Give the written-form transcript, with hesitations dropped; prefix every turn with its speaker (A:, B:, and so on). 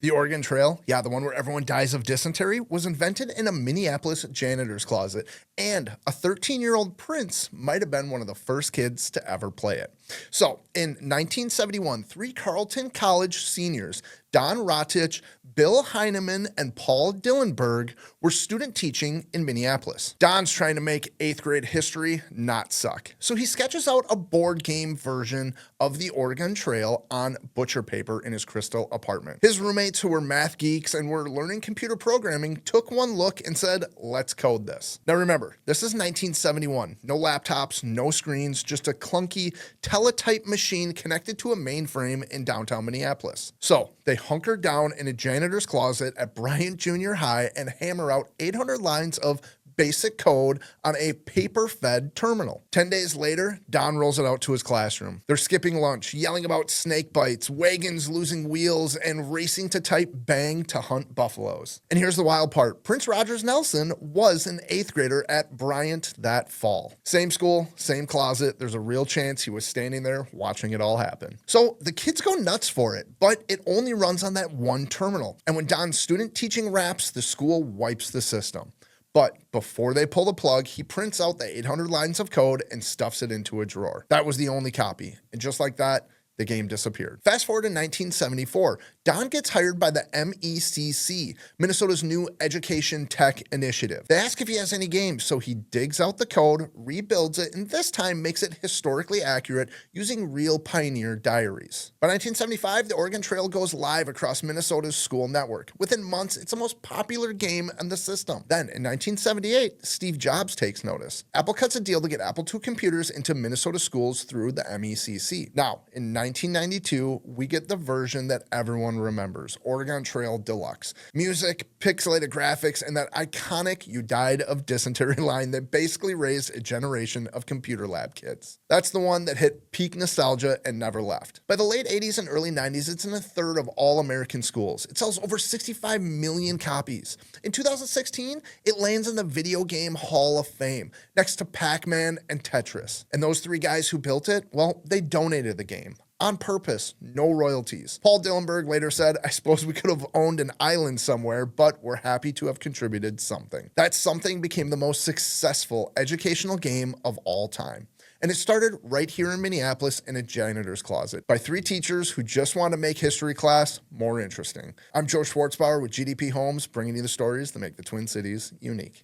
A: The Oregon Trail, yeah, the one where everyone dies of dysentery, was invented in a Minneapolis janitor's closet, and a 13-year-old prince might have been one of the first kids to ever play it. So, in 1971, three Carleton College seniors, Don Rotich, Bill Heineman, and Paul Dillenberg, were student teaching in Minneapolis. Don's trying to make 8th grade history not suck, so he sketches out a board game version of the Oregon Trail on butcher paper in his Crystal apartment. His roommates, who were math geeks and were learning computer programming, took one look and said, "Let's code this." Now remember, this is 1971. No laptops, no screens, just a clunky teletype machine connected to a mainframe in downtown Minneapolis. So they hunker down in a janitor's closet at Bryant Junior High and hammer out 800 lines of basic code on a paper-fed terminal. 10 days later, Don rolls it out to his classroom. They're skipping lunch, yelling about snake bites, wagons losing wheels, and racing to type bang to hunt buffaloes. And here's the wild part. Prince Rogers Nelson was an 8th grader at Bryant that fall. Same school, same closet. There's a real chance he was standing there watching it all happen. So the kids go nuts for it, but it only runs on that one terminal. And when Don's student teaching wraps, the school wipes the system. But before they pull the plug, he prints out the 800 lines of code and stuffs it into a drawer. That was the only copy. And just like that, the game disappeared. Fast forward to 1974, Don gets hired by the MECC, Minnesota's new education tech initiative. They ask if he has any games, so he digs out the code, rebuilds it, and this time makes it historically accurate using real pioneer diaries. By 1975, the Oregon Trail goes live across Minnesota's school network. Within months, it's the most popular game in the system. Then, in 1978, Steve Jobs takes notice. Apple cuts a deal to get Apple II computers into Minnesota schools through the MECC. Now, in 1992, we get the version that everyone remembers, Oregon Trail Deluxe. Music, pixelated graphics, and that iconic "you died of dysentery" line that basically raised a generation of computer lab kids. That's the one that hit peak nostalgia and never left. By the late 80s and early 90s, it's in a third of all American schools. It sells over 65 million copies. In 2016, it lands in the Video Game Hall of Fame, next to Pac-Man and Tetris. And those three guys who built it, well, they donated the game. On purpose, no royalties. Paul Dillenberg later said, "I suppose we could have owned an island somewhere, but we're happy to have contributed something." That something became the most successful educational game of all time. And it started right here in Minneapolis in a janitor's closet by three teachers who just want to make history class more interesting. I'm Joe Schwartzbauer with GDP Homes, bringing you the stories that make the Twin Cities unique.